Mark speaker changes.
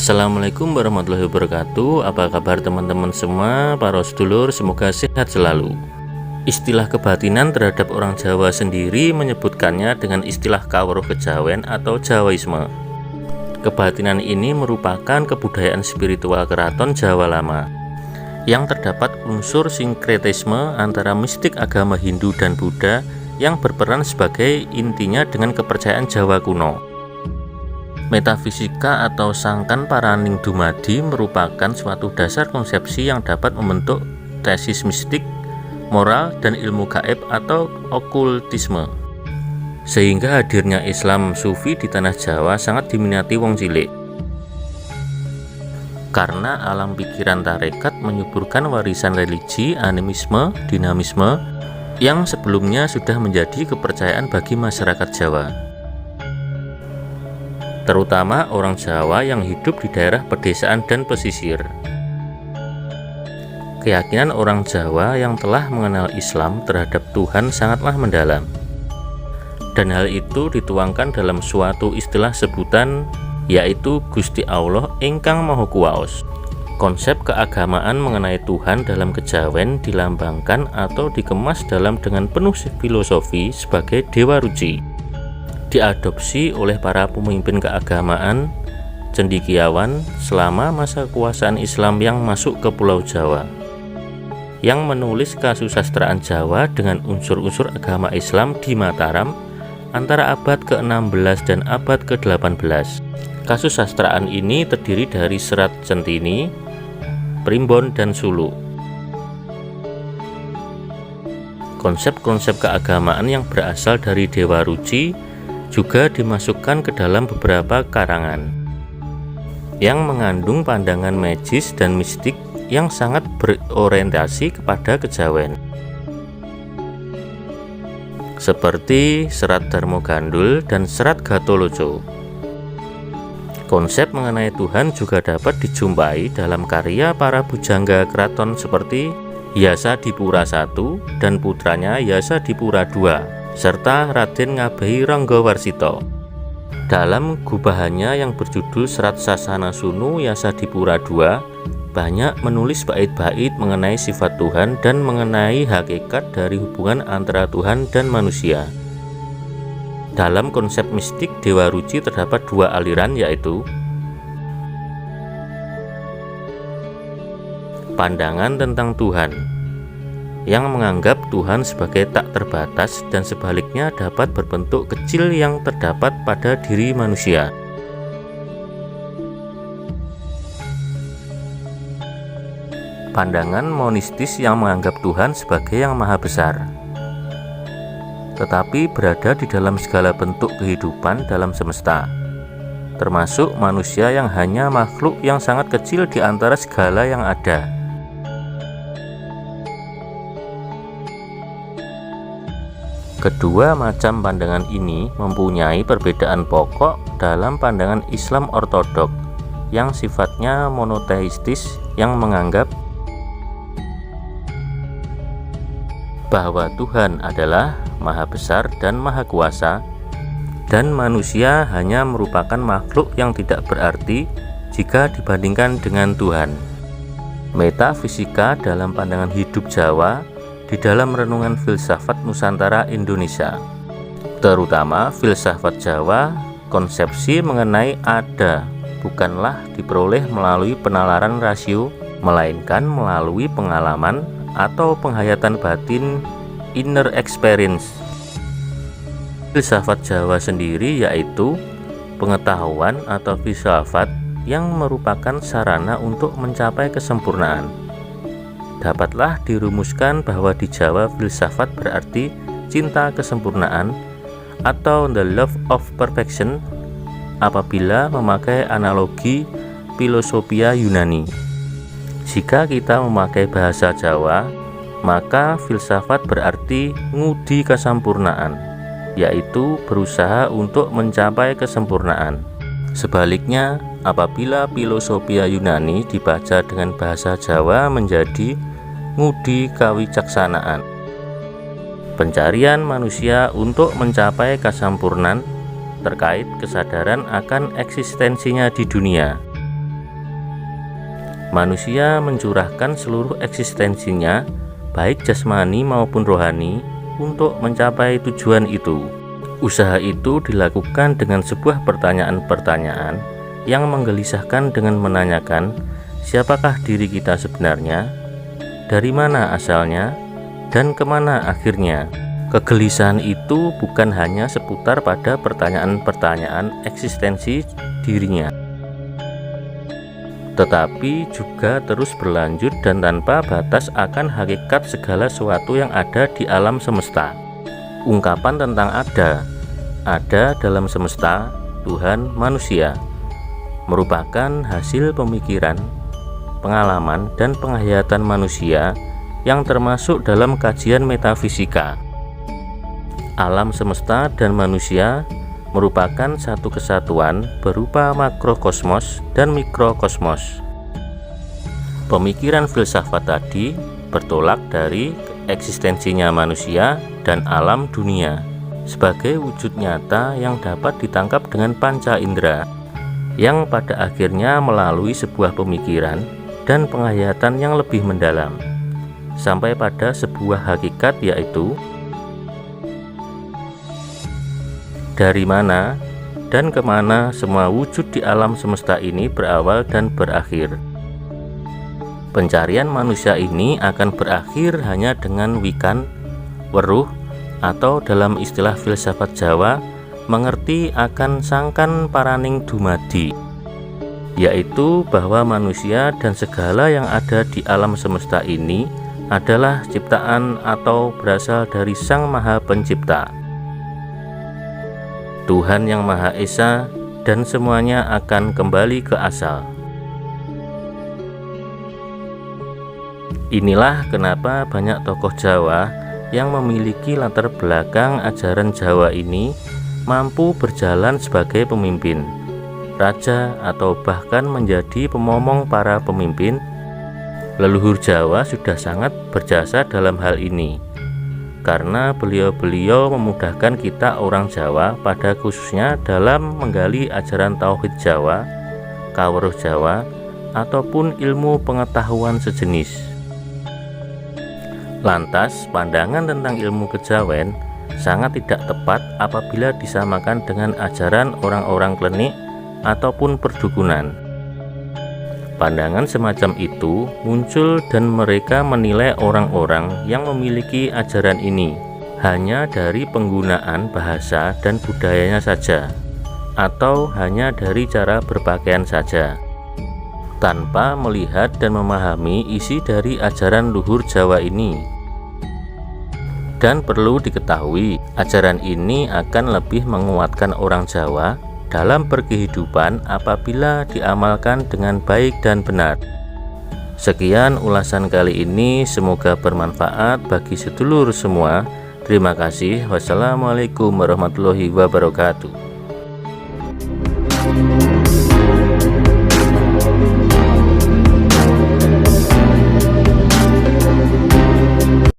Speaker 1: Assalamualaikum warahmatullahi wabarakatuh. Apa kabar teman-teman semua, para sedulur, semoga sehat selalu. Istilah kebatinan terhadap orang Jawa sendiri menyebutkannya dengan istilah kawruh kejawen atau Jawaisme. Kebatinan ini merupakan kebudayaan spiritual keraton Jawa lama yang terdapat unsur sinkretisme antara mistik agama Hindu dan Buddha yang berperan sebagai intinya dengan kepercayaan Jawa kuno. Metafisika atau sangkan paraning dumadi merupakan suatu dasar konsepsi yang dapat membentuk tesis mistik, moral, dan ilmu gaib atau okultisme. Sehingga hadirnya Islam Sufi di tanah Jawa sangat diminati wong cilik. Karena alam pikiran tarekat menyuburkan warisan religi, animisme, dinamisme yang sebelumnya sudah menjadi kepercayaan bagi masyarakat Jawa, terutama orang Jawa yang hidup di daerah pedesaan dan pesisir. Keyakinan orang Jawa yang telah mengenal Islam terhadap Tuhan sangatlah mendalam, dan hal itu dituangkan dalam suatu istilah sebutan, yaitu Gusti Allah ingkang Maha Kuwaos. Konsep keagamaan mengenai Tuhan dalam kejawen dilambangkan atau dikemas dengan penuh filosofi sebagai Dewa Ruci. Diadopsi oleh para pemimpin keagamaan cendekiawan selama masa kekuasaan Islam yang masuk ke Pulau Jawa, yang menulis kasusastraan Jawa dengan unsur-unsur agama Islam di Mataram antara abad ke-16 dan abad ke-18. Kasusastraan ini terdiri dari serat Centini, Primbon, dan Sulu. Konsep-konsep keagamaan yang berasal dari Dewa Ruci juga dimasukkan ke dalam beberapa karangan yang mengandung pandangan magis dan mistik yang sangat berorientasi kepada kejawen, seperti serat Darmo Gandul dan serat Gatoloco. Konsep mengenai Tuhan juga dapat dijumpai dalam karya para bujangga keraton seperti Yasadipura I dan putranya Yasadipura II, serta Raden Ngabehi Ranggawarsita. Dalam gubahannya yang berjudul Serat Sasana Sunu Yasadipura II, banyak menulis bait-bait mengenai sifat Tuhan dan mengenai hakikat dari hubungan antara Tuhan dan manusia. Dalam konsep mistik Dewa Ruci terdapat dua aliran, yaitu pandangan tentang Tuhan yang menganggap Tuhan sebagai tak terbatas dan sebaliknya dapat berbentuk kecil yang terdapat pada diri manusia. Pandangan monistis yang menganggap Tuhan sebagai yang maha besar, tetapi berada di dalam segala bentuk kehidupan dalam semesta, termasuk manusia yang hanya makhluk yang sangat kecil di antara segala yang ada. Kedua macam pandangan ini mempunyai perbedaan pokok dalam pandangan Islam ortodok yang sifatnya monoteistis, yang menganggap bahwa Tuhan adalah maha besar dan maha kuasa, dan manusia hanya merupakan makhluk yang tidak berarti jika dibandingkan dengan Tuhan. Metafisika dalam pandangan hidup Jawa di dalam renungan filsafat Nusantara Indonesia, terutama filsafat Jawa, konsepsi mengenai ada bukanlah diperoleh melalui penalaran rasio, melainkan melalui pengalaman atau penghayatan batin, inner experience. Filsafat Jawa sendiri yaitu pengetahuan atau filsafat yang merupakan sarana untuk mencapai kesempurnaan. Dapatlah dirumuskan bahwa di Jawa filsafat berarti cinta kesempurnaan atau the love of perfection apabila memakai analogi filosofia Yunani. Jika kita memakai bahasa Jawa, maka filsafat berarti ngudi kesempurnaan, yaitu berusaha untuk mencapai kesempurnaan. Sebaliknya, apabila filosofia Yunani dibaca dengan bahasa Jawa menjadi ngudi kawicaksanaan, pencarian manusia untuk mencapai kesempurnaan terkait kesadaran akan eksistensinya di dunia. Manusia mencurahkan seluruh eksistensinya, baik jasmani maupun rohani, untuk mencapai tujuan itu. Usaha itu dilakukan dengan sebuah pertanyaan-pertanyaan yang menggelisahkan dengan menanyakan, siapakah diri kita sebenarnya, dari mana asalnya, dan kemana akhirnya. Kegelisahan itu bukan hanya seputar pada pertanyaan-pertanyaan eksistensi dirinya, tetapi juga terus berlanjut dan tanpa batas akan hakikat segala sesuatu yang ada di alam semesta. Ungkapan tentang ada dalam semesta, Tuhan, manusia, merupakan hasil pemikiran, pengalaman, dan penghayatan manusia yang termasuk dalam kajian metafisika. Alam semesta dan manusia merupakan satu kesatuan berupa makrokosmos dan mikrokosmos. Pemikiran filsafat tadi bertolak dari eksistensinya manusia dan alam dunia sebagai wujud nyata yang dapat ditangkap dengan panca indera, yang pada akhirnya melalui sebuah pemikiran dan penghayatan yang lebih mendalam sampai pada sebuah hakikat, yaitu dari mana dan kemana semua wujud di alam semesta ini berawal dan berakhir. Pencarian manusia ini akan berakhir hanya dengan wikan, weruh, atau dalam istilah filsafat Jawa, mengerti akan sangkan paraning dumadi, yaitu bahwa manusia dan segala yang ada di alam semesta ini adalah ciptaan atau berasal dari Sang Maha Pencipta, Tuhan yang Maha Esa, dan semuanya akan kembali ke asal. Inilah kenapa banyak tokoh Jawa yang memiliki latar belakang ajaran Jawa ini mampu berjalan sebagai pemimpin, raja, atau bahkan menjadi pemomong para pemimpin. Leluhur Jawa sudah sangat berjasa dalam hal ini, karena beliau-beliau memudahkan kita orang Jawa pada khususnya dalam menggali ajaran Tauhid Jawa, Kawruh Jawa, ataupun ilmu pengetahuan sejenis. Lantas, pandangan tentang ilmu kejawen sangat tidak tepat apabila disamakan dengan ajaran orang-orang klenik ataupun perdukunan. Pandangan semacam itu muncul dan mereka menilai orang-orang yang memiliki ajaran ini hanya dari penggunaan bahasa dan budayanya saja, atau hanya dari cara berpakaian saja, tanpa melihat dan memahami isi dari ajaran luhur Jawa ini. Dan perlu diketahui, ajaran ini akan lebih menguatkan orang Jawa dalam berkehidupan apabila diamalkan dengan baik dan benar. Sekian ulasan kali ini, semoga bermanfaat bagi sedulur semua. Terima kasih. Wassalamualaikum warahmatullahi wabarakatuh.